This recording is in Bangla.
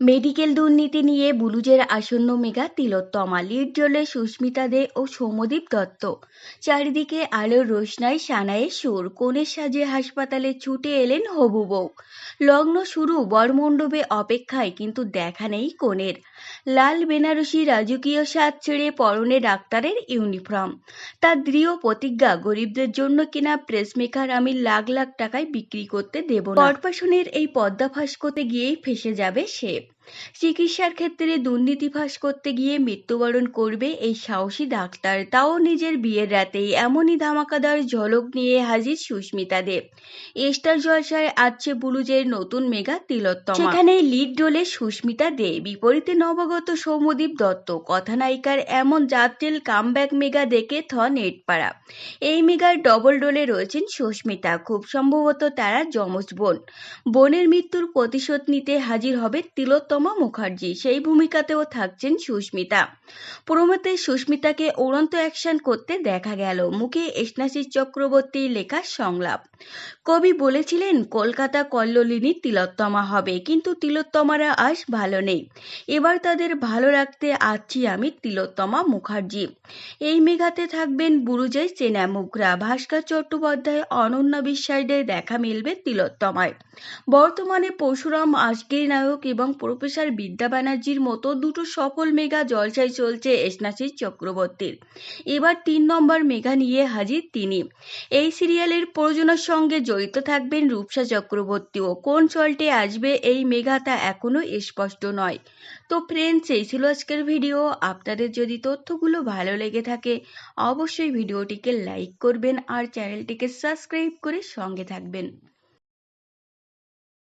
মেডিকেল দুর্নীতি নিয়ে বুলুজের আসন্ন মেগা তিলোত্তমা, লিড রোলে সুস্মিতা দে ও সৌম্যদীপ দত্ত। চারিদিকে আলোর রোশনাই, সানাইয়ের সুর, কনের সাজে হাসপাতালে ছুটে এলেন হবু বউ। লগ্ন শুরু, বরমণ্ডপে অপেক্ষায়, কিন্তু দেখা নেই কনের। লাল বেনারসি রাজকীয় সাজ ছেড়ে পরনে ডাক্তারের ইউনিফর্ম। তার দৃঢ় প্রতিজ্ঞা, গরিবদের জন্য কিনা প্রেসমেকার আমি লাখ লাখ টাকায় বিক্রি করতে দেব না। কর্পোরেশনের এই পদ্মা ফাঁস করতে গিয়েই ফেঁসে যাবে সে। চিকিৎসার ক্ষেত্রে দুর্নীতি ফাঁস করতে গিয়ে মৃত্যুবরণ করবে এই সাহসী ডাক্তার, তাও নিজের বিয়ের রাতেই। এমনই ধামাকাদার ঝলক নিয়ে হাজির সুস্মিতা দেব। স্টার জলসায় আসছে বুলুজের নতুন মেগা তিলোত্তমা। সেখানে লিড রোলে সুস্মিতা দে, বিপরীতে নবাগত সৌম্যদীপ দত্ত। কথানায়িকার এমন জাতীয় কামব্যাক মেগা দেখে নেটপাড়া। এই মেগার ডবল রোলে রয়েছেন সুস্মিতা, খুব সম্ভবত তারা যমজ বোন। বোনের মৃত্যুর প্রতিশোধ নিতে হাজির হবে তিলোত্তমা মুখার্জি, সেই ভূমিকাতেও থাকছেন সুস্মিতা। প্রোমোতে সুস্মিতাকে উড়ন্ত অ্যাকশন করতে দেখা গেল, মুখে স্নেহাশিস চক্রবর্তীর লেখা সংলাপ। কবি বলেছিলেন কলকাতা কল্লোলিনী তিলোত্তমা হবে, কিন্তু তিলোত্তমারা আজ ভালো নেই। এবার তাদের ভালো রাখতে আসছি আমি, তিলোত্তমা মুখার্জি। এই মেঘাতে থাকবেন বুরুজের চেনা মুখরা, ভাস্কর চট্টোপাধ্যায়, অনন্যা বিশ্বাসদের দেখা মিলবে তিলোত্তমায়। বর্তমানে পরশুরাম আজকের নায়ক এবং প্রফেসর বিদ্যা ব্যানার্জির মতো দুটো সফল মেগা জলসায় চলছে স্নেহাশিস চক্রবর্তীর। এবার 3 নম্বর মেগা নিয়ে হাজির তিনি। এই সিরিয়ালের প্রযোজনার সঙ্গে জড়িত থাকবেন রূপসা চক্রবর্তীও। কোন চলটে আসবে এই মেগা তা এখনো স্পষ্ট নয়। তো ফ্রেন্ডস, এই ছিল আজকের ভিডিও। আপনাদের যদি তথ্যগুলো ভালো লেগে থাকে অবশ্যই ভিডিওটিকে লাইক করবেন আর চ্যানেলটিকে সাবস্ক্রাইব করে সঙ্গে থাকবেন।